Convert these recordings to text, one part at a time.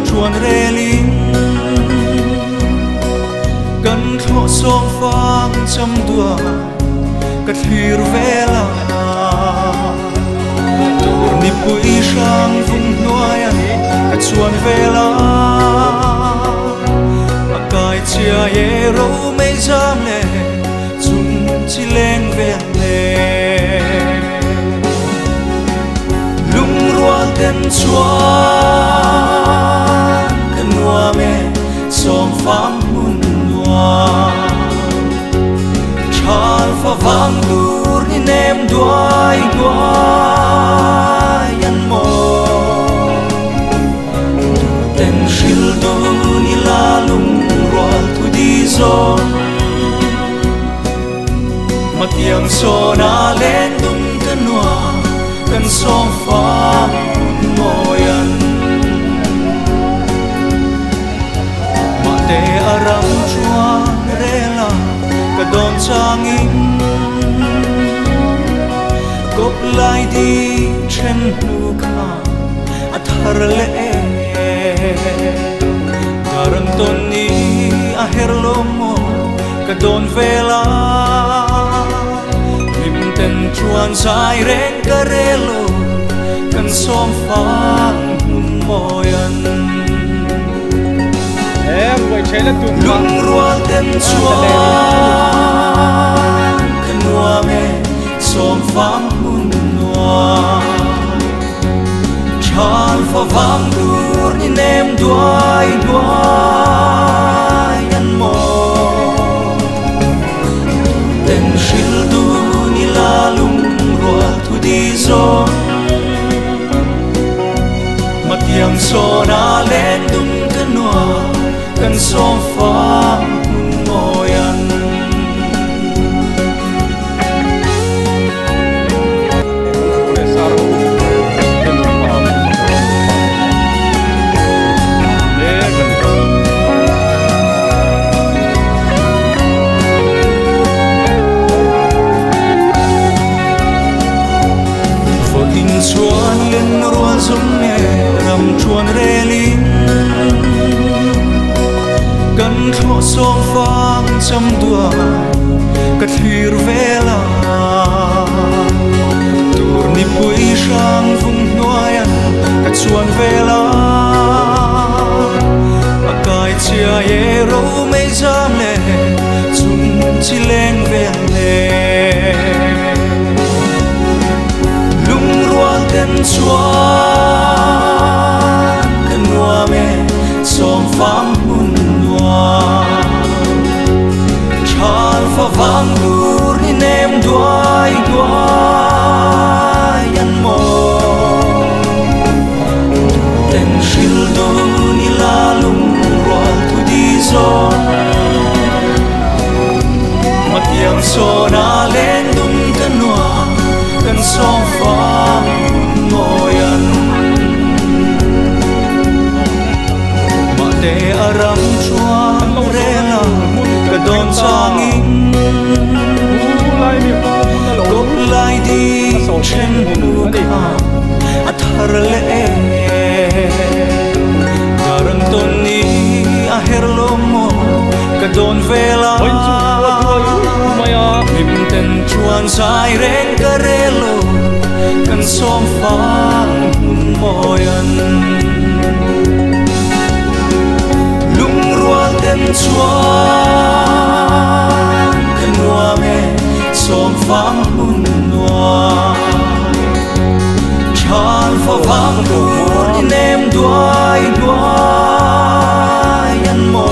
chuan reling kan thlo song fang cham dua ka thlir vela tur ni pui sang vung noya ka chuan vela akai chia ye ro mei jam le chung chi leng vel le lung rual ten chuan kan nuam me song fang mun chal fa vang dur ni nem duai duai an mo ten shil du ni la lung roal tu di zon matiang so na len dum kanwa kan song fa moyan te aram chuan rela ka don changin kop lai di chen nu kha athar le darang ton ni a herlomo ka don vela lim ten chuan sai ren ka relo kan som fang moyan lung rual ten chuan kan nuam me som fang mun nuam chal fa vang dur ni nem duai duai an mo ten shil du ni la lung rual tu di zon matiang so na len dum kan nuam kan som fang moyan Votin chuan len rual zum me ram chuan reling kan thlo song fang cham dua ka thlir vela tur ni pui sang vung noya ka chuan vela akai chia ye ro mei jam le chung chi leng vel le lung rual ten chuan kan nuam me song fang mun chal fa vang dur ni nem duai duai an mo ten shil du ni la lung roal tu di zon matiang so na len dum kan nuam kan song fang moyan ma te aram chuan rela ka don changin kop lai di chen nu kha athar le darang ton ni a herlomo ka don vela lim ten chuan sai ren ka relo kan som fang moyan lung rual ten chuan kan nuam me som fang mun nuam chal fa vang dur ni nem duai duai an mo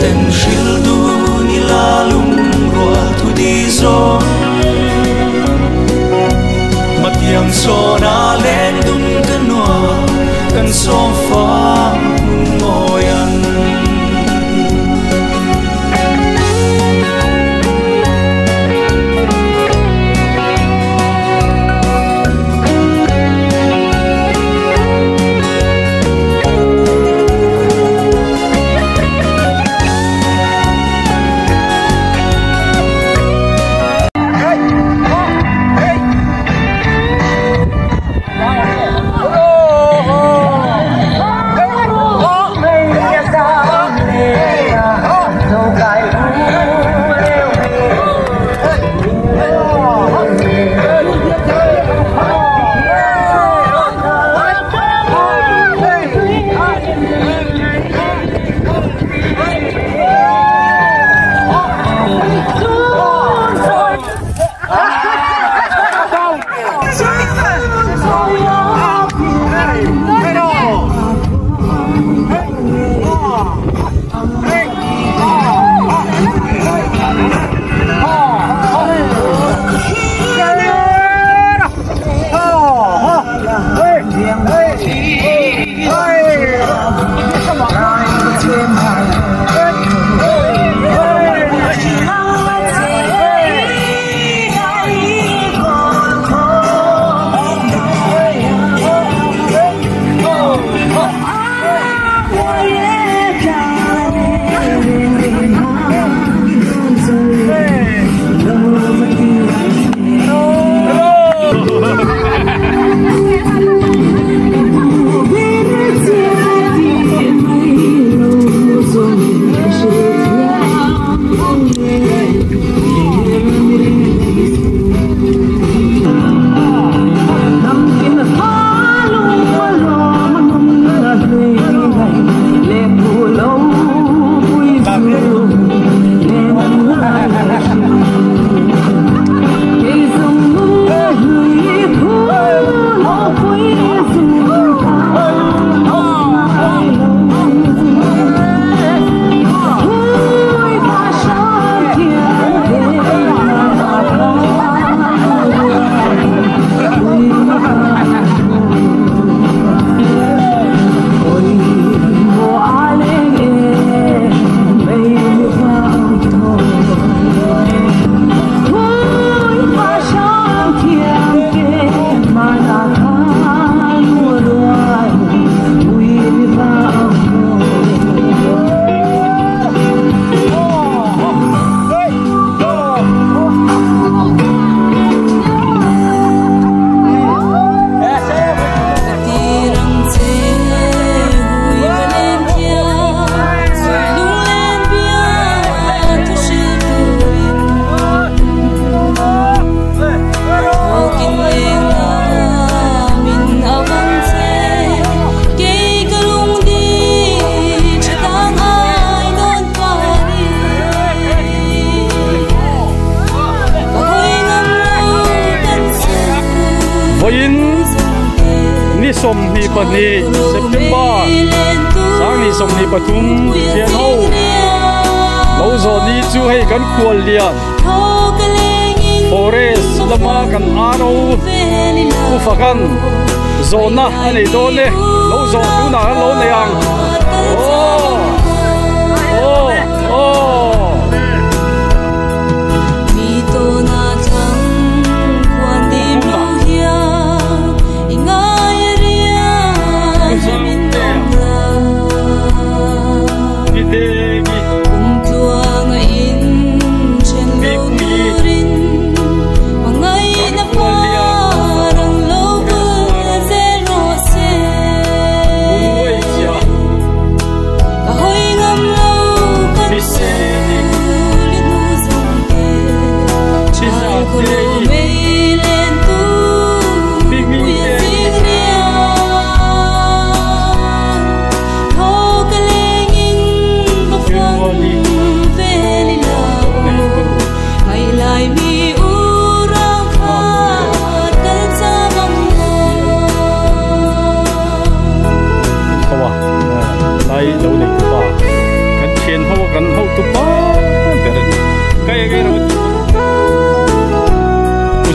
ten shil du ni la lung rual tu di zon matiang so na som ni pani September sang ni som ni patum chian ho lo zo ni chu hei kan khual lian forest lama kan aro ku fakan zona ani do ne lo zo tu na lo ne yang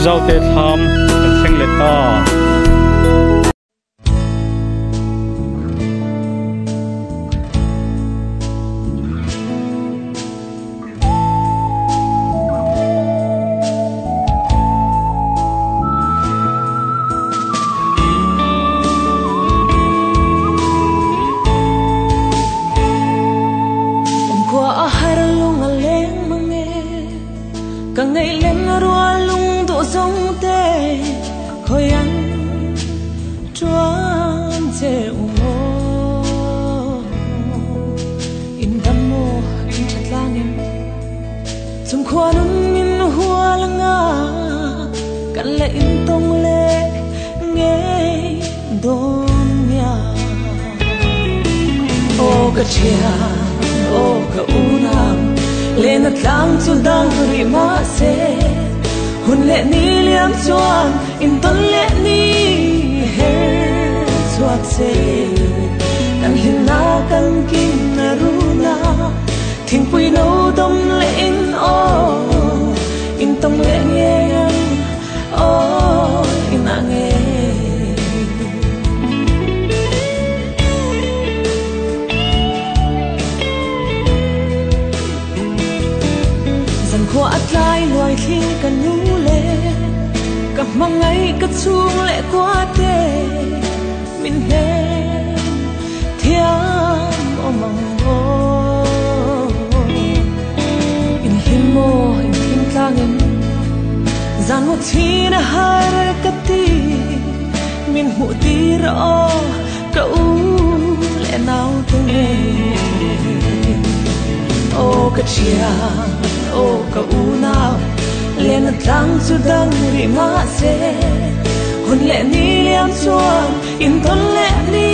giao tết tham sinh lệ ta càng ngày lên rùa lung độ sông tê khơi ăn choáng chê ủng in đam mô in chặt lang em zum khoa nun in hoa lăng à cắn lệ in tông lệ nghe đôn nhà ô cả chia ô cả u nam lên at lang chu dang ri ma se hun le ni liam chuan in ton le ni her chuak se kan hin na kan kin na ru na thing pui no dom le in o in tong le nge o in a nge hoa lai loài thiên cần nú lệ gặp mang ngay cất chuông lệ qua tê mình lên thiam o mong o in hin mo in hin tang em gian một thi na hai cất ti mình hụ ti rõ cậu lệ nào từng nghe o cất chia ô cả u nào lên at lang chu dang ri ma se hôn lệ ni liam chuan in ton lệ ni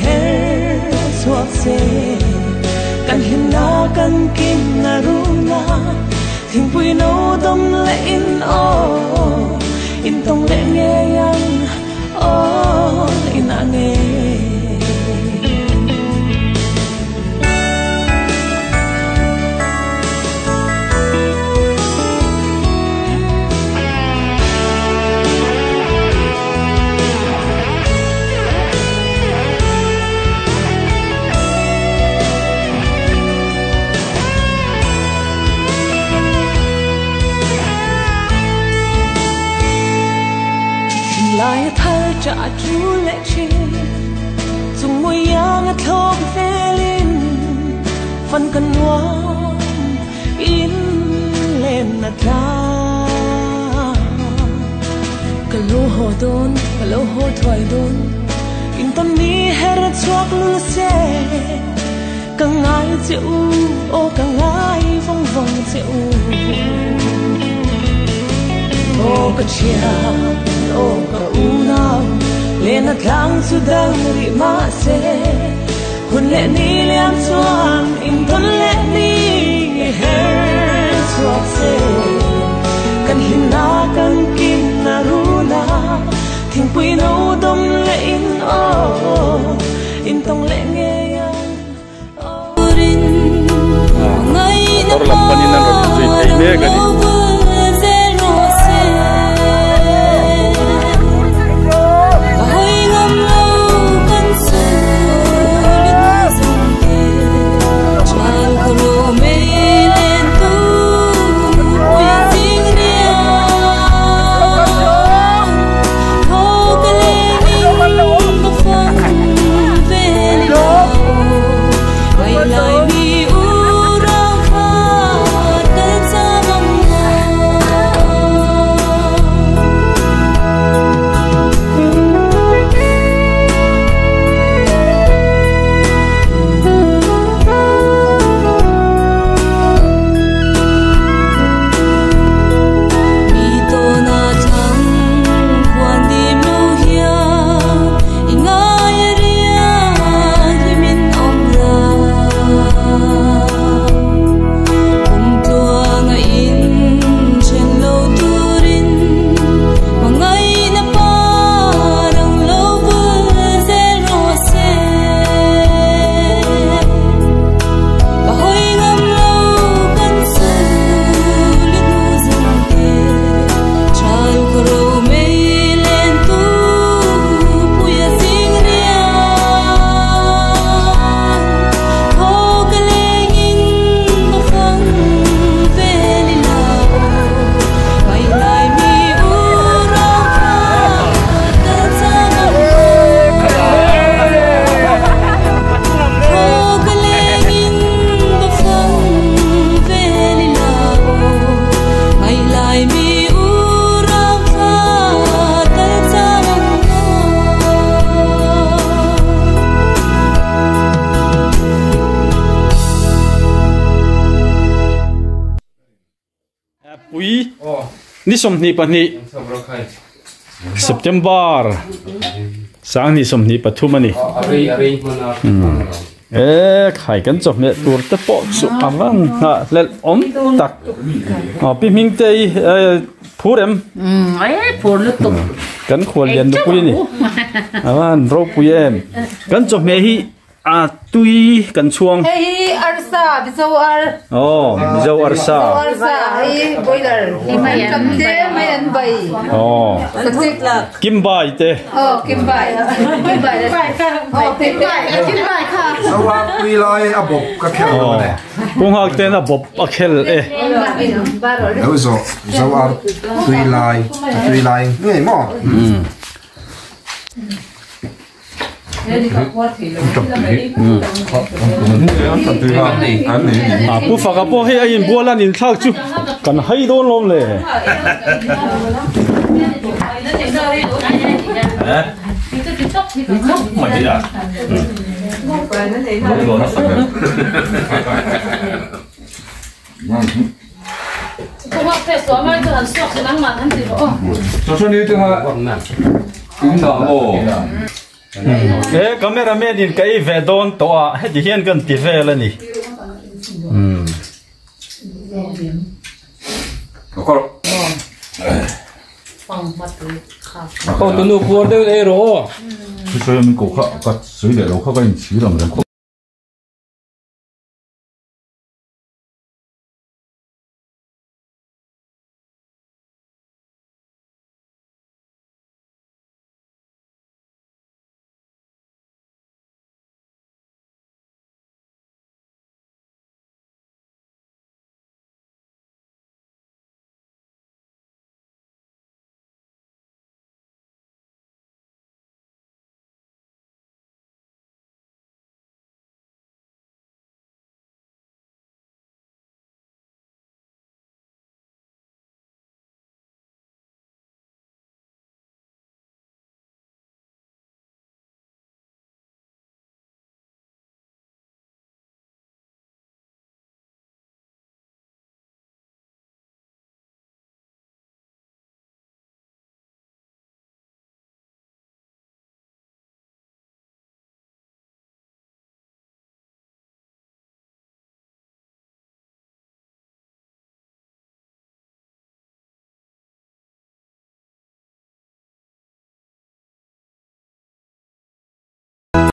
her chuak se kan hin na kan kin na ru na thing pui no dom lệ in o in tong lệ nghe yang o lệ chi dùng môi yang ngắt thô về lên phần cần ngoan in lên nát ra kalau ho don kalau ho thoại don in tâm ni her chuak lu se càng ai chịu ô càng ai vòng vòng chịu ô cả chia ô cả u nào lên nát lang su dang ri ma se hun lệ ni liam chuan in ton lệ ni her chuak se kan hin na kan kin na ru na thing pui no dom lệ in ô in tong lệ nghe Tor lampanin nan ron chui thei me gani Pui ni somni pani September sang ni somni pathumani khai kan chop me tur te po su awang ha lel om tak pi ming te phurem phur lu tuk kan khol lian du pui ni awan ro pui em kan chop me hi tui kan chuang hey arsa bizawar arsa hey boiler himayan mayan bai kimbai te kimbai ka sawa tui lai abob ka khel ne kung hak te na bob a khel đâu rồi sawa tui lai ngai mo pu phaka po he ain bolan in thak chu kan hai don lom le cameraman in kai ve don to a he hian kan ti ve la ni tụi nó qua đây ro. Cái số mình cổ khắc cắt suy để đâu khắc cái gì làm